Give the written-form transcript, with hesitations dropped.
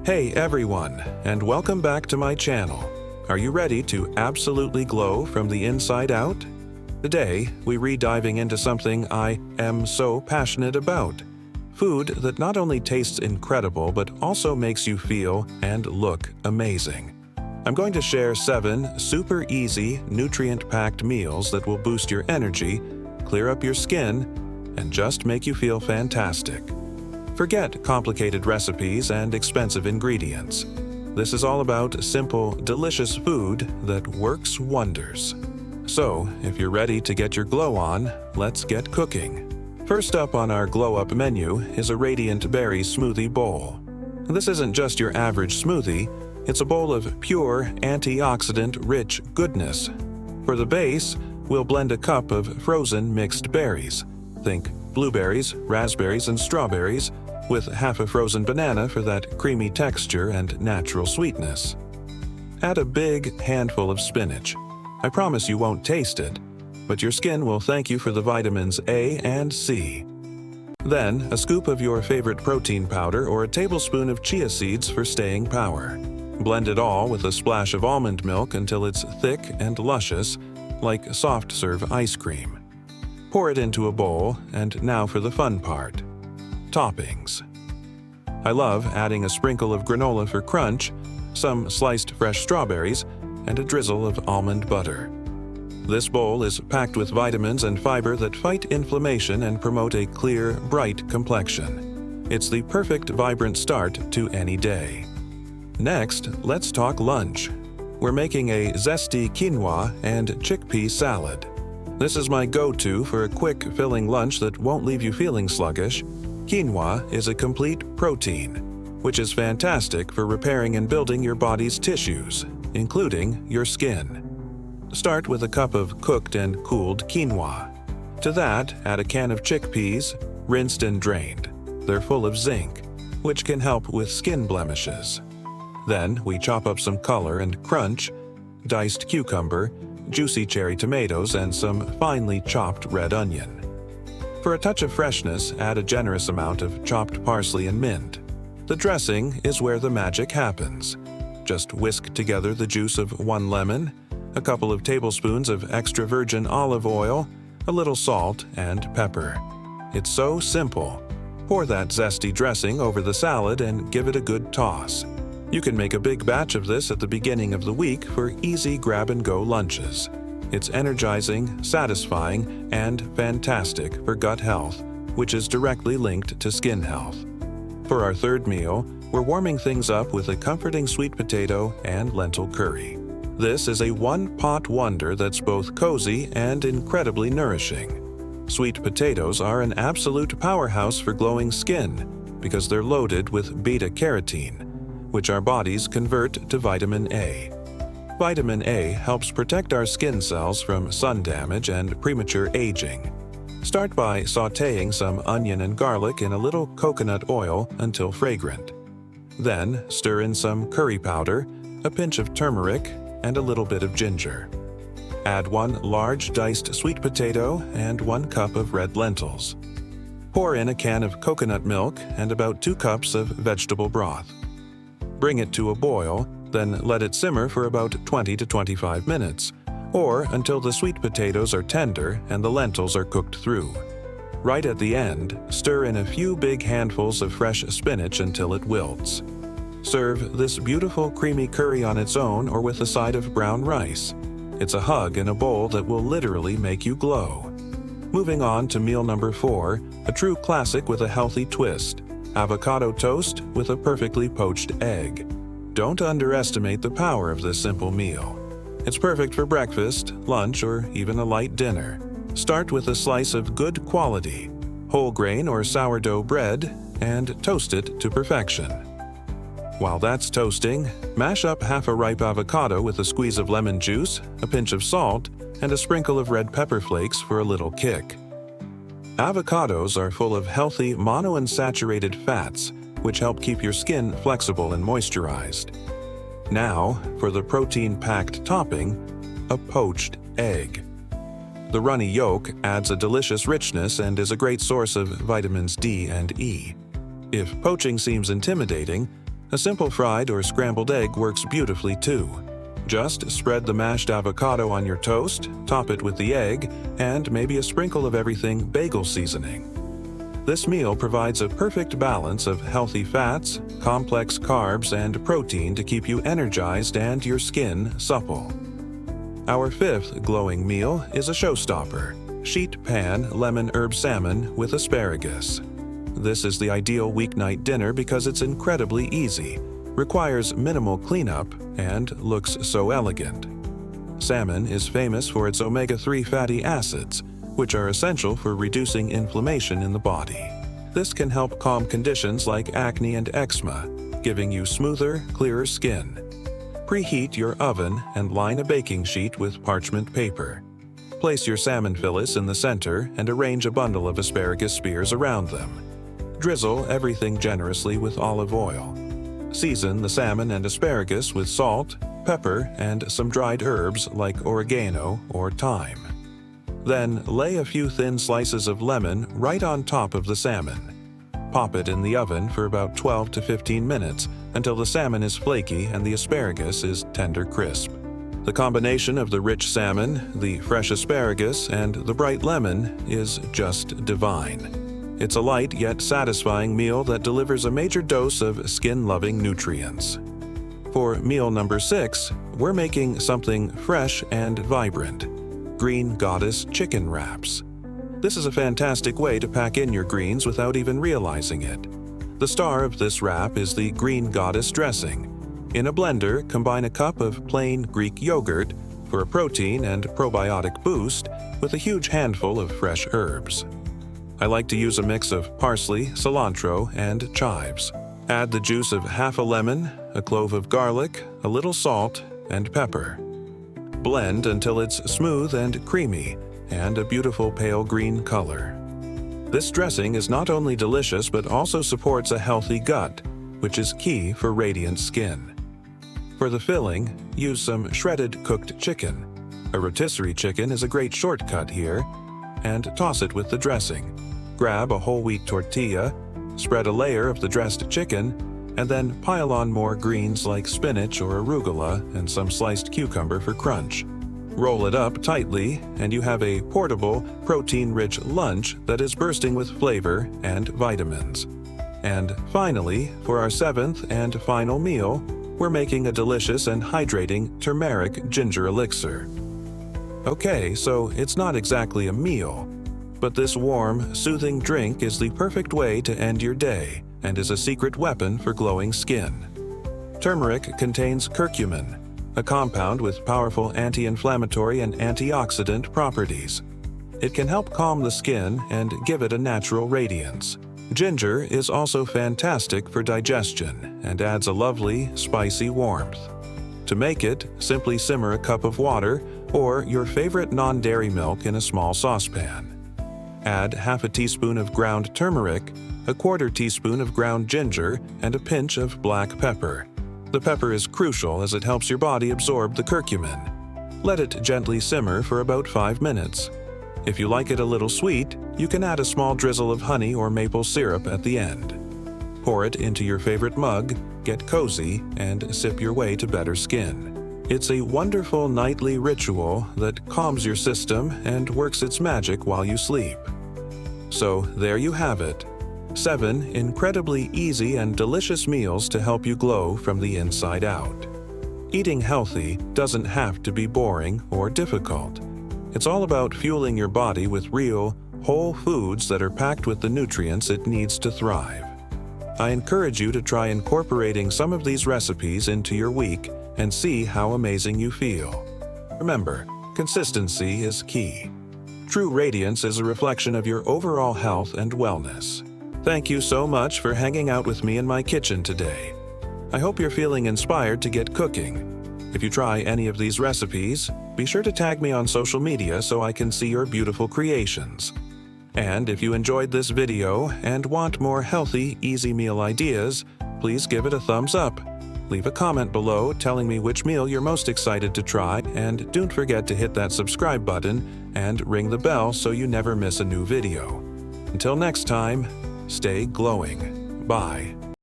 Hey everyone, and welcome back to my channel. Are you ready to absolutely glow from the inside out? Today, we re-diving into something I am so passionate about. Food that not only tastes incredible but also makes you feel and look amazing. I'm going to share 7 super easy, nutrient-packed meals that will boost your energy, clear up your skin, and just make you feel fantastic. Forget complicated recipes and expensive ingredients. This is all about simple, delicious food that works wonders. So, if you're ready to get your glow on, let's get cooking. First up on our Glow Up menu is a Radiant Berry Smoothie Bowl. This isn't just your average smoothie, it's a bowl of pure, antioxidant-rich goodness. For the base, we'll blend a cup of frozen mixed berries. Think blueberries, raspberries, and strawberries, with half a frozen banana for that creamy texture and natural sweetness. Add a big handful of spinach. I promise you won't taste it, but your skin will thank you for the vitamins A and C. Then, a scoop of your favorite protein powder or a tablespoon of chia seeds for staying power. Blend it all with a splash of almond milk until it's thick and luscious, like soft-serve ice cream. Pour it into a bowl, and now for the fun part. Toppings. I love adding a sprinkle of granola for crunch, some sliced fresh strawberries, and a drizzle of almond butter. This bowl is packed with vitamins and fiber that fight inflammation and promote a clear, bright complexion. It's the perfect, vibrant start to any day. Next, let's talk lunch. We're making a zesty quinoa and chickpea salad. This is my go-to for a quick, filling lunch that won't leave you feeling sluggish. Quinoa is a complete protein, which is fantastic for repairing and building your body's tissues, including your skin. Start with a cup of cooked and cooled quinoa. To that, add a can of chickpeas, rinsed and drained. They're full of zinc, which can help with skin blemishes. Then, we chop up some color and crunch, diced cucumber, juicy cherry tomatoes, and some finely chopped red onion. For a touch of freshness, add a generous amount of chopped parsley and mint. The dressing is where the magic happens. Just whisk together the juice of 1 lemon, a couple of tablespoons of extra virgin olive oil, a little salt, and pepper. It's so simple. Pour that zesty dressing over the salad and give it a good toss. You can make a big batch of this at the beginning of the week for easy grab-and-go lunches. It's energizing, satisfying, and fantastic for gut health, which is directly linked to skin health. For our third meal, we're warming things up with a comforting sweet potato and lentil curry. This is a one-pot wonder that's both cozy and incredibly nourishing. Sweet potatoes are an absolute powerhouse for glowing skin because they're loaded with beta-carotene, which our bodies convert to vitamin A. Vitamin A helps protect our skin cells from sun damage and premature aging. Start by sautéing some onion and garlic in a little coconut oil until fragrant. Then, stir in some curry powder, a pinch of turmeric, and a little bit of ginger. Add 1 large diced sweet potato and 1 cup of red lentils. Pour in a can of coconut milk and about 2 cups of vegetable broth. Bring it to a boil, then let it simmer for about 20 to 25 minutes, or until the sweet potatoes are tender and the lentils are cooked through. Right at the end, stir in a few big handfuls of fresh spinach until it wilts. Serve this beautiful creamy curry on its own or with a side of brown rice. It's a hug in a bowl that will literally make you glow. Moving on to meal number 4, a true classic with a healthy twist: avocado toast with a perfectly poached egg. Don't underestimate the power of this simple meal. It's perfect for breakfast, lunch, or even a light dinner. Start with a slice of good quality, whole grain or sourdough bread, and toast it to perfection. While that's toasting, mash up half a ripe avocado with a squeeze of lemon juice, a pinch of salt, and a sprinkle of red pepper flakes for a little kick. Avocados are full of healthy monounsaturated fats, which help keep your skin flexible and moisturized. Now, for the protein-packed topping, a poached egg. The runny yolk adds a delicious richness and is a great source of vitamins D and E. If poaching seems intimidating, A simple fried or scrambled egg works beautifully too. Just spread the mashed avocado on your toast, top it with the egg, and maybe a sprinkle of everything bagel seasoning. This meal provides a perfect balance of healthy fats, complex carbs, and protein to keep you energized and your skin supple. Our fifth glowing meal is a showstopper: sheet pan lemon herb salmon with asparagus. This is the ideal weeknight dinner because it's incredibly easy, requires minimal cleanup, and looks so elegant. Salmon is famous for its omega-3 fatty acids, which are essential for reducing inflammation in the body. This can help calm conditions like acne and eczema, giving you smoother, clearer skin. Preheat your oven and line a baking sheet with parchment paper. Place your salmon fillets in the center and arrange a bundle of asparagus spears around them. Drizzle everything generously with olive oil. Season the salmon and asparagus with salt, pepper, and some dried herbs like oregano or thyme. Then lay a few thin slices of lemon right on top of the salmon. Pop it in the oven for about 12 to 15 minutes until the salmon is flaky and the asparagus is tender crisp. The combination of the rich salmon, the fresh asparagus, and the bright lemon is just divine. It's a light yet satisfying meal that delivers a major dose of skin-loving nutrients. For meal number 6, we're making something fresh and vibrant: Green Goddess chicken wraps. This is a fantastic way to pack in your greens without even realizing it. The star of this wrap is the Green Goddess dressing. In a blender, combine a cup of plain Greek yogurt for a protein and probiotic boost with a huge handful of fresh herbs. I like to use a mix of parsley, cilantro, and chives. Add the juice of half a lemon, a clove of garlic, a little salt, and pepper. Blend until it's smooth and creamy, and a beautiful pale green color. This dressing is not only delicious but also supports a healthy gut, which is key for radiant skin. For the filling, use some shredded cooked chicken. A rotisserie chicken is a great shortcut here, and toss it with the dressing. Grab a whole wheat tortilla, spread a layer of the dressed chicken, and then pile on more greens like spinach or arugula and some sliced cucumber for crunch. Roll it up tightly, and you have a portable, protein-rich lunch that is bursting with flavor and vitamins. And finally, for our 7th and final meal, we're making a delicious and hydrating turmeric ginger elixir. Okay, so it's not exactly a meal, but this warm, soothing drink is the perfect way to end your day and is a secret weapon for glowing skin. Turmeric contains curcumin, a compound with powerful anti-inflammatory and antioxidant properties. It can help calm the skin and give it a natural radiance. Ginger is also fantastic for digestion and adds a lovely, spicy warmth. To make it, simply simmer a cup of water or your favorite non-dairy milk in a small saucepan. Add half a teaspoon of ground turmeric, a quarter teaspoon of ground ginger, and a pinch of black pepper. The pepper is crucial as it helps your body absorb the curcumin. Let it gently simmer for about 5 minutes. If you like it a little sweet, you can add a small drizzle of honey or maple syrup at the end. Pour it into your favorite mug, get cozy, and sip your way to better skin. It's a wonderful nightly ritual that calms your system and works its magic while you sleep. So there you have it. 7 incredibly easy and delicious meals to help you glow from the inside out. Eating healthy doesn't have to be boring or difficult. It's all about fueling your body with real, whole foods that are packed with the nutrients it needs to thrive. I encourage you to try incorporating some of these recipes into your week and see how amazing you feel. Remember, consistency is key. True radiance is a reflection of your overall health and wellness. Thank you so much for hanging out with me in my kitchen today. I hope you're feeling inspired to get cooking. If you try any of these recipes, be sure to tag me on social media so I can see your beautiful creations. And if you enjoyed this video and want more healthy, easy meal ideas, please give it a thumbs up. Leave a comment below telling me which meal you're most excited to try, and don't forget to hit that subscribe button and ring the bell so you never miss a new video. Until next time, stay glowing. Bye.